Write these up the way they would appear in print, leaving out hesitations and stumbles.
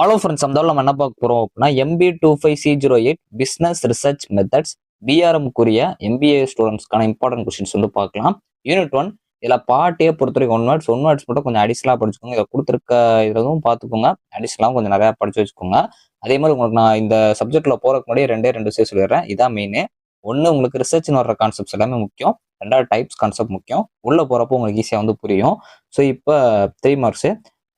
Hello friends, நம்ம என்ன பார்க்க போறோம் அப்படின்னா MB25C08 பிசினஸ் ரிசர்ச் மெத்தட்ஸ் பிஆர்எம்க்குரிய MBA ஸ்டூடெண்ட்ஸ்க்கான இம்பார்ட்டன்ட் கொஸ்டின்ஸ் வந்து பார்க்கலாம். யூனிட் 1 இதில் பார்ட்டே பொறுத்த வரைக்கும் ஒன் வேர்ட்ஸ் மட்டும் கொஞ்சம் அடிஷனலாக படிச்சுக்கோங்க. இதை கொடுத்துருக்க இதுவும் பார்த்துக்கோங்க. அடிஷனலாகவும் கொஞ்சம் நிறையா படிச்சு வச்சுக்கோங்க. அதே மாதிரி உங்களுக்கு நான் இந்த சப்ஜெக்ட்ல போறதுக்கு முன்னாடி ரெண்டு விஷயம் சொல்லிடுறேன். இதான் மெயின். ஒன்று, உங்களுக்கு ரிசர்ச்னு வர்ற கான்செப்ட்ஸ் எல்லாமே முக்கியம். ரெண்டாவது, டைப்ஸ் கான்செப்ட் முக்கியம். உள்ள போறப்போ உங்களுக்கு ஈஸியாக வந்து புரியும். ஸோ இப்போ 3 மார்க்ஸ்.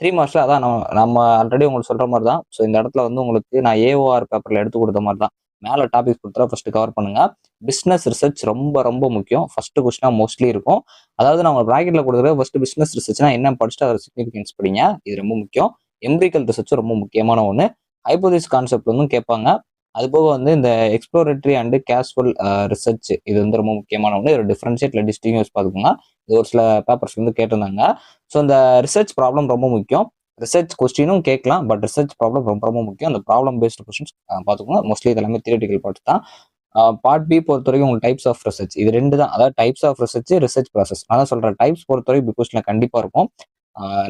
3 மார்க்ஸ்ல அதான் நம்ம ஆல்ரெடி உங்களுக்கு சொல்ற மாதிரி தான். ஸோ இந்த இடத்துல வந்து உங்களுக்கு நான் AOR பேப்பர்ல எடுத்து கொடுத்த மாதிரி தான். மேல டாபிக் கொடுத்தா ஃபர்ஸ்ட் கவர் பண்ணுங்க. பிசினஸ் ரிசர்ச் ரொம்ப ரொம்ப முக்கியம். ஃபர்ஸ்ட் கொஸ்டினா மோஸ்ட்லி இருக்கும். அதாவது நான் உங்களுக்கு பிராக்கெட்ல கொடுக்குற ஃபர்ஸ்ட் பிசினஸ் ரிசர்ச்னா என்ன படிச்சுட்டு அதோட சிக்னிஃபிகன்ஸ் படிங்க. இது ரொம்ப முக்கியம். எம்பிரிக்கல் ரிசர்ச் ரொம்ப முக்கியமான ஒன்று. ஹைபோதீசிஸ் கான்செப்ட் வந்து கேட்பாங்க. அது போக வந்து இந்த எக்ஸ்ப்ளோரேட்டரி அண்ட் கேஷுவல் ரிசர்ச் இது வந்து ரொம்ப முக்கியமான ஒன்று. ஒரு டிஃபரன்ஷியேட்ல டிஸ்டிங்யூஸ் பார்த்துக்கோங்க. இது ஒரு சில பேப்பர்ஸ் வந்து கேட்டிருந்தாங்க. ஸோ இந்த ரிசர்ச் ப்ராப்ளம் ரொம்ப முக்கியம். ரிசர்ச் கொஸ்டினும் கேட்கலாம், பட் ரிசர்ச் ப்ராப்ளம் ரொம்ப ரொம்ப முக்கியம். அந்த ப்ராப்ளம் பேஸ்டு கொஸ்டின்ஸ் பார்த்துக்கோங்க. மோஸ்ட்லி இது எல்லாமே தியரிட்டிக்கல் பார்ட் தான். பார்ட் பி பொறுத்த வரைக்கும் உங்களுக்கு டைப்ஸ் ஆஃப் ரிசர்ச் இது ரெண்டு தான். அதாவது types of research, research process. நான் சொல்றேன், டைப்ஸ் பொறுத்த வரைக்கும் பிக் கொஸ்டின்ல கண்டிப்பா இருக்கும்.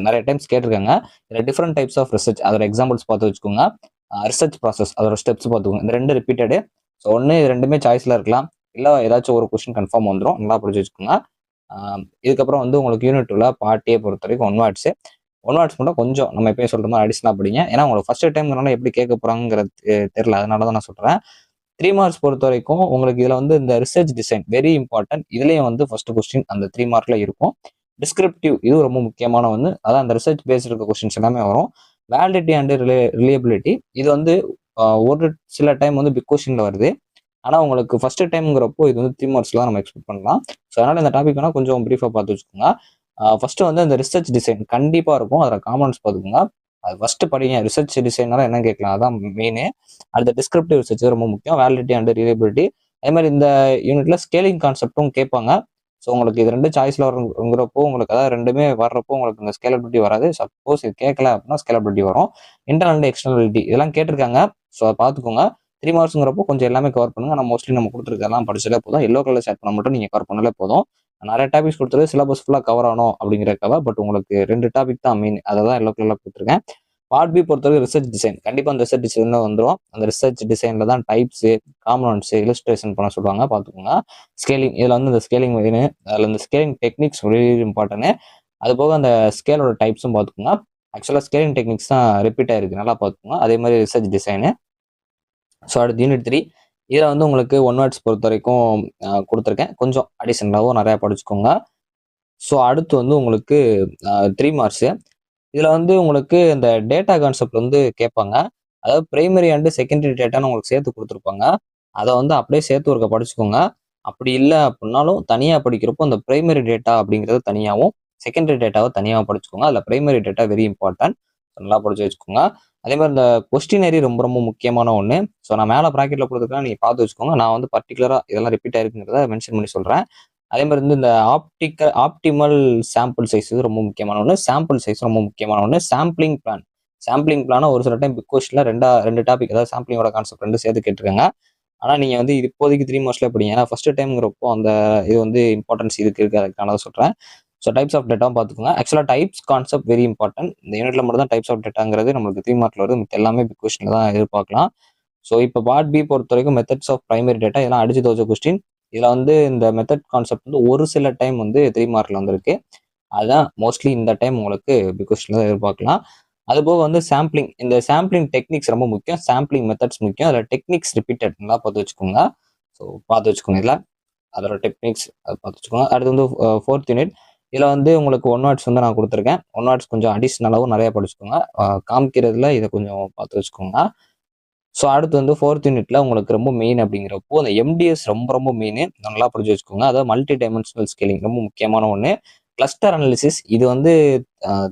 நிறைய டைம்ஸ் கேட்டிருக்காங்க. இதில் டிஃப்ரெண்ட் டைப்ஸ் ஆஃப் ரிசர்ச் அதோட எக்ஸாம்பிள்ஸ் பார்த்து வச்சுக்கோங்க. ரிசர்ச் ப்ராசஸ் அதோட ஸ்டெப்ஸ் பார்த்துக்கோங்க. இந்த ரெண்டு ரிப்பீட்டடு. ஸோ ஒன்று இது ரெண்டுமே சாய்ஸ்ல இருக்கலாம், இல்லை ஏதாச்சும் ஒரு கொஸ்டின் கன்ஃபார்ம் வந்துடும். நல்லா படிச்சு வச்சுக்கோங்க. இதுக்கப்புறம் வந்து உங்களுக்கு யூனிட் 2ல பார்ட் ஏ பொறுத்த வரைக்கும் ஒன் வேர்ட்ஸ் மட்டும் கொஞ்சம் நம்ம எப்பயும் சொல்ற மாதிரி அடிஷனலா படிங்க. ஏன்னா உங்களுக்கு ஃபர்ஸ்ட் டைம்னால எப்படி கேட்க போறாங்கிறது தெரியல, அதனால தான் நான் சொல்றேன். 3 மார்க்ஸ் பொறுத்த வரைக்கும் உங்களுக்கு இதுல வந்து இந்த ரிசர்ச் டிசைன் வெரி இம்பார்ட்டன்ட். இதுலயும் வந்து ஃபர்ஸ்ட் கொஸ்டின் அந்த 3 மார்க்ல இருக்கும். டிஸ்கிரிப்டிவ் இது ரொம்ப முக்கியமான ஒன்று. அதான் அந்த ரிசர்ச் பேஸ்ட் இருக்க கொஸ்டின்ஸ் எல்லாமே வரும். வேலிடிட்டி அண்ட் ரிலையபிலிட்டி இது வந்து ஒரு சில டைம் வந்து பிக் கொஸ்டின்ல வருது. ஆனால் உங்களுக்கு ஃபர்ஸ்ட் டைம்ங்கிறப்போ இது வந்து 3 மார்க்ஸ்ல தான் நம்ம எக்ஸ்பெக்ட் பண்ணலாம். ஸோ அதனால இந்த டாபிக் வேணா கொஞ்சம் ப்ரீஃபாக பார்த்து வச்சுக்கோங்க. ஃபர்ஸ்ட் வந்து அந்த ரிசர்ச் டிசைன் கண்டிப்பா இருக்கும். அதில் காமன்ஸ் பார்த்துக்கோங்க. அது ஃபர்ஸ்ட் படிங்க. ரிசர்ச் டிசைனால என்ன கேட்கலாம், அதான் மெயின். அடுத்த டிஸ்கிரிப்டிவ் ரிசர்ச் ரொம்ப முக்கியம். Validity and reliability. அதே மாதிரி இந்த யூனிட்ல ஸ்கேலிங் கான்செப்டும் கேட்பாங்க. ஸோ உங்களுக்கு இது ரெண்டு சாய்ஸ்ல வருங்கிறப்போ உங்களுக்கு அதாவது ரெண்டுமே வர்றப்போ உங்களுக்கு இந்த ஸ்கேலபிலிட்டி வராது. சப்போஸ் இது கேட்கல அப்படின்னா ஸ்கேலபிலிட்டி வரும். இன்டர்னல் அண்ட் எக்ஸ்டர்னலிட்டி இதெல்லாம் கேட்டிருக்காங்க. ஸோ அதை பார்த்துக்கோங்க. 3 மார்க்ஸ்ங்கிறப்போ கொஞ்சம் எல்லாமே கவர் பண்ணுங்க. நம்ம மோஸ்ட்லி நம்ம கொடுத்துருக்கலாம் படிச்சாலே போதும். எல்லோ கலர் ஷேட் பண்ண மட்டும் நீங்க கவர் பண்ணாலே போதும். நிறைய டாபிக்ஸ் கொடுத்துருக்கு, சிலபஸ் ஃபுல்லாக கவர் ஆகணும் அப்படிங்கிறக்காக. பட் உங்களுக்கு 2 டாபிக் தான் மெயின், அதை தான் எல்லோ கலர்ல கொடுத்துருக்கேன். பார்ட் பி பொறுத்தவரை ரிசர்ச் டிசைன் கண்டிப்பாக அந்த ரிசர்ச் டிசைன்ல வந்துடும். அந்த ரிசர்ச் டிசைன்ல தான் டைப்ஸ், காம்பனன்ட்ஸ், இல்லஸ்ட்ரேஷன் பண்ண சொல்லுவாங்க. பார்த்துக்கோங்க. ஸ்கேலிங் இதில் வந்து இந்த ஸ்கேலிங் வேணும். அதில் இந்த ஸ்கேலிங் டெக்னிக்ஸ் வெரி இம்பார்ட்டன்ட். அது போக அந்த ஸ்கேலோட டைப்ஸும் பார்த்துக்கோங்க. ஆக்சுவலாக ஸ்கேலிங் டெக்னிக்ஸ் தான் ரிப்பீட் ஆயிருக்கு, நல்லா பார்த்துக்கோங்க. அதே மாதிரி ரிசர்ச் டிசைனு. ஸோ அடுத்து யூனிட் 3 இதில் வந்து உங்களுக்கு ஒன் வேர்ட்ஸ் பொறுத்த வரைக்கும் கொடுத்துருக்கேன். கொஞ்சம் அடிஷனலாகவும் நிறையா படிச்சுக்கோங்க. ஸோ அடுத்து வந்து உங்களுக்கு 3 மார்க்ஸு. இதில் வந்து உங்களுக்கு இந்த டேட்டா கான்செப்ட் வந்து கேட்பாங்க. அதாவது பிரைமரி அண்டு செகண்டரி டேட்டான்னு உங்களுக்கு சேர்த்து கொடுத்துருப்பாங்க. அதை வந்து அப்படியே சேர்த்து ஒருக்க படிச்சுக்கோங்க. அப்படி இல்லை அப்படின்னாலும் தனியாக படிக்கிறப்போ அந்த பிரைமரி டேட்டா அப்படிங்கிறது தனியாகவும் செகண்டரி டேட்டாவை தனியாகவும் படிச்சுக்கோங்க. அதில் பிரைமரி டேட்டா வெரி இம்பார்ட்டன்ட். நல்லா படிச்சு வச்சுக்கோங்க. அதே மாதிரி இந்த கொஸ்டினரி ரொம்ப ரொம்ப முக்கியமான ஒன்று. ஸோ நான் மேலே ப்ராக்கெட்டில் கொடுத்துருக்கேன், நீங்கள் பார்த்து வச்சுக்கோங்க. நான் வந்து பர்டிகுலராக இதெல்லாம் ரிப்பீட் ஆயிருக்குங்கிறத மென்ஷன் பண்ணி சொல்கிறேன். அதே மாதிரி வந்து இந்த ஆப்டிமல் சாம்பிள் சைஸ் இது ரொம்ப முக்கியமான ஒன்று. சாம்பிள் சைஸ் ரொம்ப முக்கியமான ஒன்று. சாம்பிளிங் பிளான ஒரு சில டைம் பிக் கொஸ்டின்ல ரெண்டு டாபிக் அதாவது சாம்பிளிங்கோட கான்செப்ட் ரெண்டு சேர்த்து கேட்டிருக்காங்க. ஆனால் நீங்கள் வந்து இது இப்போதைக்கு 3 மார்க்ஸ்ல படிங்க. ஏன்னா ஃபர்ஸ்ட் டைம்ங்கிறப்போ அந்த இது வந்து இம்பார்ட்டன்ஸ் இதுக்கு இருக்கு, அதுக்கான தான் சொல்கிறேன். ஸோ டைப்ஸ் ஆஃப் டேட்டாவும் பார்த்துக்கோங்க. ஆக்சுவலாக டைப்ஸ் கான்செப்ட் வெரி இம்பார்ட்டன்ட். இந்த யூனிட்ல மட்டும் தான் டைப்ஸ் ஆஃப் டேட்டாங்கிறது நம்மளுக்கு 3 மார்க்ல வருது. மித்த எல்லாமே பிக் கொஸ்டின்ல தான் எதிர்பார்க்கலாம். ஸோ இப்போ பார்ட் பி பொறுத்த வரைக்கும் மெத்தட்ஸ் ஆஃப் பிரைமரி டேட்டா இதெல்லாம் அடிச்சு தோச்ச கொஸ்டின். இதில் வந்து இந்த மெத்தட் கான்செப்ட் வந்து ஒரு சில டைம் வந்து 3 மார்க்ல வந்திருக்கு. அதுதான் மோஸ்ட்லி இந்த டைம் உங்களுக்கு பிக் கொஸ்டின்ல தான் எதிர்பார்க்கலாம். அதுபோக வந்து சாம்பிளிங், இந்த சாம்பிளிங் டெக்னிக்ஸ் ரொம்ப முக்கியம். சாம்பிளிங் மெத்தட்ஸ் முக்கியம். அதில் டெக்னிக்ஸ் ரிப்பீட்டட் நல்லா பார்த்து வச்சுக்கோங்க. ஸோ பார்த்து வச்சுக்கோங்க. இதில் அதோட டெக்னிக்ஸ் அதை பார்த்து வச்சுக்கோங்க. அடுத்து வந்து 4th யூனிட். இதில் வந்து உங்களுக்கு ஒன் வேர்ட்ஸ் வந்து நான் கொடுத்துருக்கேன். ஒன் வேர்ட்ஸ் கொஞ்சம் அடிஷ்னலாகவும் நிறைய படிச்சுக்கோங்க. காமிக்கிறதுல இதை கொஞ்சம் பார்த்து வச்சுக்கோங்க. ஸோ அடுத்து வந்து 4th யூனிட்ல உங்களுக்கு ரொம்ப மெயின் அப்படிங்கிறப்போ அந்த MDS ரொம்ப ரொம்ப மெயின். நல்லா படிச்சு வச்சுக்கோங்க. அதாவது மல்டி டைமென்ஷனல் ஸ்கேலிங் ரொம்ப முக்கியமான ஒன்று. கிளஸ்டர் அனாலிசிஸ் இது வந்து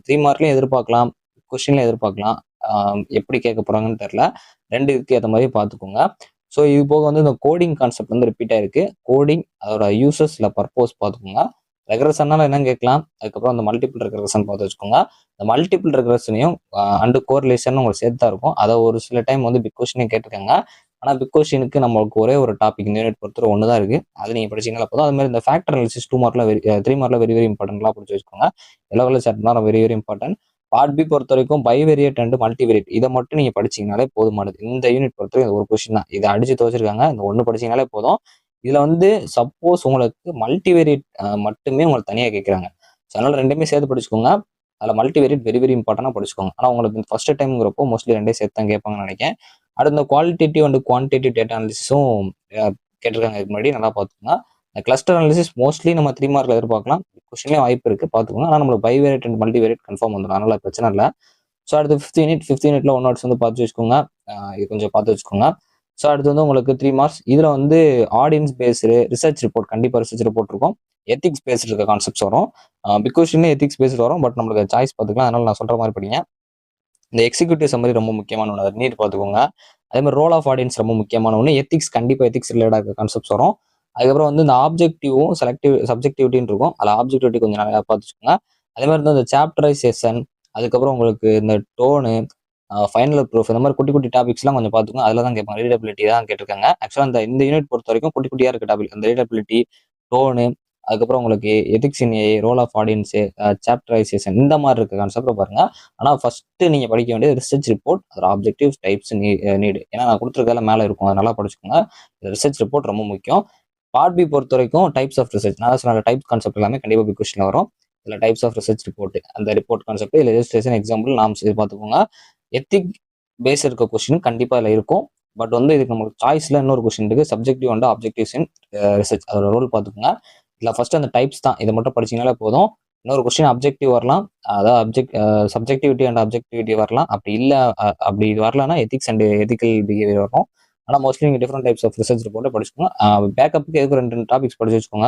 3 மார்க்லையும் எதிர்பார்க்கலாம், கொஸ்டின்ல எதிர்பார்க்கலாம். எப்படி கேட்க போறாங்கன்னு தெரியல. ரெண்டு இதுக்கு ஏற்ற மாதிரி பார்த்துக்கோங்க. ஸோ இது போக வந்து இந்த கோடிங் கான்செப்ட் வந்து ரிப்பீட் ஆயிருக்கு. கோடிங் அதோட யூசஸ் இல்லை பர்பஸ் பார்த்துக்கோங்க. ரெக்ரெஷன்னால என்ன கேட்கலாம், அதுக்கப்புறம் அந்த மல்டிபிள் ரெக்ரெஷன் பார்த்து வச்சுக்கோங்க. இந்த மல்டிபிள் ரெக்ரெஷனையும் அண்டு கோரிலேஷன் உங்களுக்கு சேர்த்து தான் இருக்கும். அதை ஒரு சில டைம் வந்து பிக் கொஸ்டினே கேட்டிருக்காங்க. ஆனால் பிக் கொஸ்டினுக்கு நம்மளுக்கு ஒரே ஒரு டாபிக் இந்த யூனிட் பொறுத்தவரை ஒன்று தான் இருக்கு. அது நீங்கள் படிச்சீங்களா போதும். அது மாதிரி இந்த ஃபேக்டர் அனாலிசிஸ் 2 மார்க்ல 3 மார்க்ல வெரி வெரி இம்பார்ட்டன்ட்லாம் படிச்சு வச்சுக்கோங்க. எல்லோ கலர் சார்ட்னா very very important. Part B பொறுத்த வரைக்கும் பைவேரியட் அண்ட் மல்டிவேரியட் இதை மட்டும் நீங்க படிச்சீங்கனாலே போதுமானது. இந்த யூனிட் பொறுத்த வரைக்கும் ஒரு கொஸ்டின் தான். இதை அடிச்சு துவச்சிருக்காங்க. இந்த ஒன்று படிச்சீங்கனாலே போதும். இதுல வந்து சப்போஸ் உங்களுக்கு மல்டிவேரியட் மட்டுமே உங்களுக்கு தனியாக கேட்குறாங்க. அதனால ரெண்டுமே சேர்த்து படிச்சுக்கோங்க. அதில் மல்டிவேரியட் வெரி வெரி இம்பார்ட்டண்டாக படிச்சுக்கோங்க. ஆனால் உங்களுக்கு ஃபர்ஸ்ட் டைம்ங்கிறப்போ மோஸ்ட்லி ரெண்டே சேர்த்து தான் கேட்பாங்கன்னு நினைக்கிறேன். அடுத்த குவாலிட்டேட்டிவ் அண்ட் குவான்டிட்டிவ் டேட்டா அனாலிசிஸும் கேட்டிருக்காங்க. இதுக்கு முன்னாடி நல்லா பார்த்துக்கோங்க. கிளஸ்டர் அனாலிசிஸ் மோஸ்ட்லி நம்ம 3 மார்க்ல எதிர்பார்க்கலாம். கொஸ்டின்லேயே வாய்ப்பு இருக்கு பார்த்துக்கோங்க. ஆனால் நம்மளுக்கு பைவேரியட் அண்ட் மல்டிவேரியட் கன்ஃபார்ம் வந்துடும். அதனால பிரச்சனை இல்லை. ஸோ அடுத்து 5th யூனிட்ல 1 வேர்ட்ஸ் வந்து பார்த்து வச்சுக்கோங்க. இது கொஞ்சம் பார்த்து வச்சுக்கோங்க. ஸோ அடுத்து வந்து உங்களுக்கு 3 மார்க்ஸ். இதில் வந்து ஆடியன்ஸ் பேஸ்டு ரிசர்ச் ரிப்போர்ட் கண்டிப்பாக ரிசர்ச் ரிப்போர்ட் இருக்கும். எத்திக்ஸ் பேஸ்டு இருக்க கான்செப்ட்ஸ் வரும். பிகாஸ்ன்னு எத்திக்ஸ் பேஸ்டு வரும். பட் நம்மளுக்கு சாய்ஸ் பார்த்துக்கலாம். அதனால நான் சொல்ற மாதிரி படிங்க. இந்த எக்ஸிக்யூட்டிவ் சம்மரி ரொம்ப முக்கியமான ஒன்று. அதை நீட் பார்த்துக்கோங்க. அதே மாதிரி ரோல் ஆஃப் ஆடியன்ஸ் ரொம்ப முக்கியமான ஒன்று. எத்திக்ஸ் கண்டிப்பாக எத்திக்ஸ் ரிலேட்டடாக இருக்க கான்செப்ட்ஸ் வரும். அதுக்கப்புறம் வந்து இந்த ஆப்ஜெக்டிவும் சப்ஜெக்டிவிட்டின்னு இருக்கும். அதில் ஆப்ஜெக்டிவிட்டி கொஞ்சம் நிறையா பார்த்துச்சுக்கோங்க. அதே மாதிரி இந்த சாப்டரைசேஷன், அதுக்கப்புறம் உங்களுக்கு இந்த டோனு, ஃபைனல் ப்ரூஃப், இந்த மாதிரி குட்டி குட்டி டாபிக்ஸ்லாம் கொஞ்சம் பார்த்துக்கோங்க. அதில் தான் கேட்பாங்க. ரீடபிலிட்டி தான் கேட்டிருக்காங்க. ஆக்சுவலாக இந்த யூனிட் பொறுத்த வரைக்கும் குட்டி குட்டியாக இருக்க டாபிக். அந்த ரீடபிலிட்டி, டோனு, அதுக்கப்புறம் உங்களுக்கு ethics in AI, role of audience, chapterization இந்த மாதிரி இருக்க கான்செப்ட் பாருங்க. ஆனால் ஃபர்ஸ்ட் நீங்க படிக்க வேண்டியது ரிசர்ச் ரிப்போர்ட், அதோட ஆப்ஜெக்டிவ், டைப்ஸ், நீடு. ஏன்னா நான் கொடுத்துருக்கல மேலே இருக்கும். அதை நல்லா படிச்சுக்கோங்க. ரிசர்ச் ரிப்போர்ட் ரொம்ப முக்கியம். பார்ட் பி பொறுத்த வரைக்கும் டைப்ஸ் ஆஃப் ரிசர்ச், நான் சொன்ன டைப் கான்செப்ட் எல்லாமே கண்டிப்பாக பி கொஸ்டின் வரும். இதில் டைப்ஸ் ஆஃப் ரிசர்ச் ரிப்போர்ட், அந்த ரிப்போர்ட் கான்செப்ட், இல்லை ரெஜிஸ்ட்ரேஷன், எக்ஸாம்பிள், நாம்ஸ் இது பார்த்துக்கோங்க. எத்திக் பேஸ் இருக்க கொஸ்டின் கண்டிப்பாக இதில் இருக்கும். பட் வந்து இதுக்கு நமக்கு சாய்ஸ்ல இன்னொரு கொஸ்டின் இருக்கு. Subjective and objectives in research, அதோட ரோல் பார்த்துக்கோங்க. இல்லை ஃபர்ஸ்ட் அந்த டைப்ஸ் தான். இதை மட்டும் படிச்சீங்கனாலே போதும். இன்னொரு கொஸ்டின் அப்ஜெக்டிவ் வரலாம். அதாவது சப்ஜெக்டிவிட்டி அண்ட் அப்ஜெக்டிவிட்டி வரலாம். அப்படி இல்லை அப்படி இது வரலன்னா எத்திக்ஸ் அண்ட் எத்திக்கல் பிஹேவியர் வரும். ஆனால் மோஸ்ட்லி நீங்கள் டிஃப்ரெண்ட் டைப்ஸ் ஆஃப் ரிசர்ச் ரிப்போர்ட்டை படிச்சுக்கோங்க. பேக்கப்புக்கு எதுக்கு 2 டாபிக்ஸ் படிச்சு வச்சுக்கோங்க.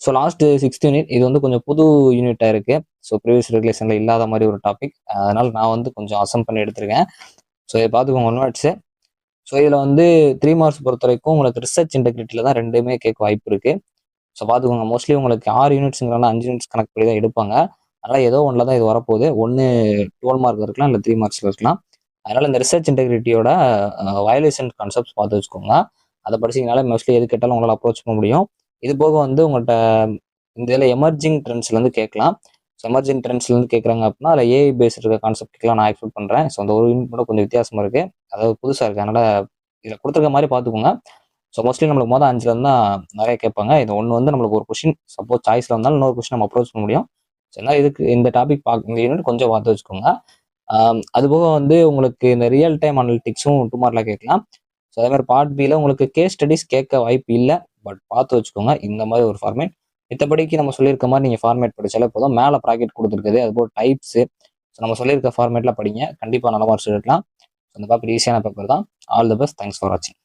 ஸோ லாஸ்ட் 6th யூனிட் இது வந்து கொஞ்சம் புது யூனிட்டாக இருக்கு. ஸோ ப்ரீவியஸ் ரெகுலேஷன்ல இல்லாத மாதிரி ஒரு டாபிக். அதனால நான் வந்து கொஞ்சம் அசம் பண்ணி எடுத்திருக்கேன். ஸோ இதை பார்த்துக்கோங்க 1 வேர்ட்ஸ். ஸோ இதில் வந்து 3 மார்க்ஸ் பொறுத்த வரைக்கும் உங்களுக்கு ரிசர்ச் இன்டெகிரிட்டியில் தான் ரெண்டுமே கேட்க வாய்ப்பு இருக்கு. ஸோ பார்த்துக்கோங்க. மோஸ்ட்லி உங்களுக்கு 6 யூனிட்ஸ்ங்கிறனால 5 யூனிட்ஸ் கணக்கு படி தான் எடுப்பாங்க. அதனால் ஏதோ ஒன்றில் தான் இது வரப்போகுது. ஒன்று 12 மார்க் இருக்கலாம், இல்லை 3 மார்க்ஸில் இருக்கலாம். அதனால் இந்த ரிசர்ச் இன்டெகிரிட்டியோட வயலேஷன் கான்செப்ட்ஸ் பார்த்து வச்சுக்கோங்க. அதை படிச்சிங்கனாலே மோஸ்ட்லி எது கேட்டாலும் உங்களால் அப்ரோச் பண்ண முடியும். இது போக வந்து உங்கள்கிட்ட இந்த இதில் எமர்ஜிங் ட்ரெண்ட்ஸ்லேருந்து கேட்கலாம். ஸோ எமர்ஜிங் ட்ரெண்ட்ஸ்லேருந்து கேட்குறாங்க அப்படின்னா அதில் ஏஐ பேஸ்ட் இருக்க கான்செப்ட் கேட்கலாம். நான் எக்ஸ்பெக்ட் பண்ணுறேன். ஸோ அந்த ஒரு யூனிட் மட்டும் கொஞ்சம் வித்தியாசமாக இருக்குது. அதாவது புதுசாக இருக்குது. அதனால் இதில் கொடுத்துருக்க மாதிரி பார்த்துக்கோங்க. ஸோ மோஸ்ட்லி நம்மளுக்கு மொதல் 5ல இருந்து தான் நிறைய கேட்பாங்க. இது ஒன்று வந்து நம்மளுக்கு ஒரு கொஸ்டின் சப்போஸ் சாய்ஸில் வந்தாலும் இன்னொரு கொஸ்டின் நம்ம அப்ரோச் பண்ண முடியும். ஸோ என்ன இதுக்கு இந்த டாபிக் இந்த யூனிட் கொஞ்சம் பார்த்து வச்சுக்கோங்க. அதுபோக வந்து உங்களுக்கு இந்த ரியல் டைம் அனலிட்டிக்ஸும் 2 மார்க்ல கேட்கலாம். ஸோ அதே மாதிரி பார்ட் பியில் உங்களுக்கு கேஸ் ஸ்டடிஸ் கேட்க வாய்ப்பு இல்லை. பட் பார்த்து வச்சுக்கோங்க இந்த மாதிரி ஒரு ஃபார்மேட். மித்தபடிக்கு நம்ம சொல்லியிருக்க மாதிரி நீங்கள் ஃபார்மேட் படிச்சாலே போதும். மேலே ப்ராக்கெட் கொடுத்துருக்குது. அதுபோல் டைப்ஸு, ஸோ நம்ம சொல்லியிருக்க ஃபார்மேட்டில் படிங்க. கண்டிப்பாக நல்ல மார்க்ஸ் எடுக்கலாம். அந்த பேப்பர் ஈஸியான பேப்பர் தான். All the best. Thanks for வாட்சிங்.